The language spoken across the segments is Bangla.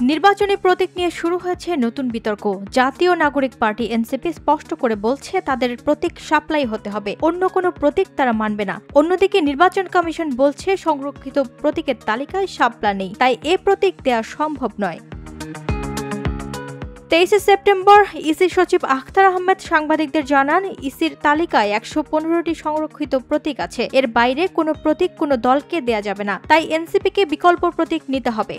নির্বাচনী প্রতীক নিয়ে শুরু হয়েছে নতুন বিতর্ক। জাতীয় নাগরিক পার্টি এনসিপি স্পষ্ট করে বলছে তাদের প্রতীক শাপলাই হতে হবে, অন্য কোনো প্রতীক তারা মানবে না। অন্যদিকে নির্বাচন কমিশন বলছে সংরক্ষিত প্রতীকের তালিকায় শাপলা নেই, তাই এ প্রতীক দেওয়া সম্ভব নয়। 23 সেপ্টেম্বর ইসি সচিব আখতার আহমেদ সাংবাদিকদের জানান, ইসির তালিকায় 115টি সংরক্ষিত প্রতীক আছে। এর বাইরে কোনো প্রতীক কোনো দলকে দেয়া যাবে না, তাই এনসিপিকে বিকল্প প্রতীক নিতে হবে।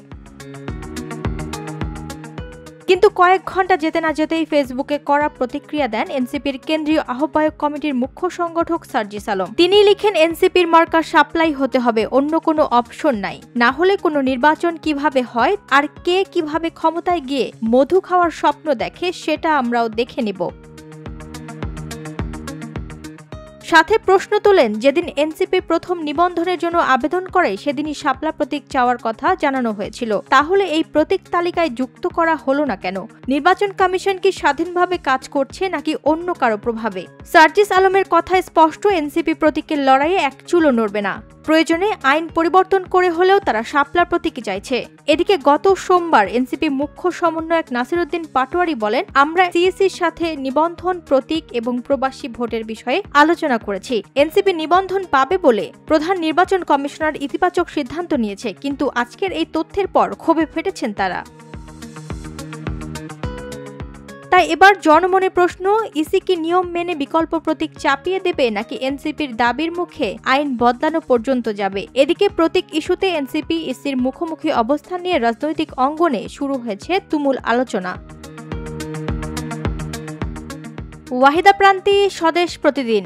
কিন্তু কয়েক ঘন্টা যেতে না যেতেই ফেসবুকে কড়া প্রতিক্রিয়া দেন এনসিপির কেন্দ্রীয় আহ্বায়ক কমিটির মুখ্য সংগঠক সার্জিস আলম। তিনি লিখেন, এনসিপির মার্কা শাপলাই হতে হবে, অন্য কোনো অপশন নাই। না হলে কোনো নির্বাচন কিভাবে হয় আর কে কিভাবে ক্ষমতায় গিয়ে মধু খাওয়ার স্বপ্ন দেখে সেটা আমরাও দেখে নিব। সাথে প্রশ্ন তোলেন, যেদিন এনসিপি প্রথম নিবন্ধনের জন্য আবেদন করে সেদিনই শাপলা প্রতীক চাওয়ার কথা জানানো হয়েছিল। তাহলে এই প্রতীক তালিকায় যুক্ত করা হলো না কেন? নির্বাচন কমিশন কি স্বাধীনভাবে কাজ করছে নাকি অন্য কারো প্রভাবে? সার্জিস আলমের কথায় স্পষ্ট, এনসিপি প্রতীকের লড়াইয়ে এক চুলও নড়বে না। প্রয়োজনে আইন পরিবর্তন করে হলেও তারা শাপলা প্রতীকই চাইছে। এদিকে গত সোমবার এনসিপি মুখ্য সমন্বয়ক নাসিরউদ্দিন পাটোয়ারি বলেন, আমরা সিইসির সাথে নিবন্ধন, প্রতীক এবং প্রবাসী ভোটের বিষয়ে আলোচনা করেছি। এনসিপি নিবন্ধন পাবে বলে প্রধান নির্বাচন কমিশনার ইতিবাচক সিদ্ধান্ত নিয়েছে, কিন্তু আজকের এই তথ্যের পর ক্ষোভে ফেটেছেন তারা। তাই এবার জনমনে প্রশ্ন, ইসি কি নিয়ম মেনে বিকল্প প্রতীক চাপিয়ে দেবে নাকি এনসিপির দাবির মুখে আইন বদলানো পর্যন্ত যাবে? এদিকে প্রতীক ইস্যুতে এনসিপি ইসির মুখোমুখি অবস্থান নিয়ে রাজনৈতিক অঙ্গনে শুরু হয়েছে তুমুল আলোচনা। ওয়াহিদা প্রান্তি, স্বদেশ প্রতিদিন।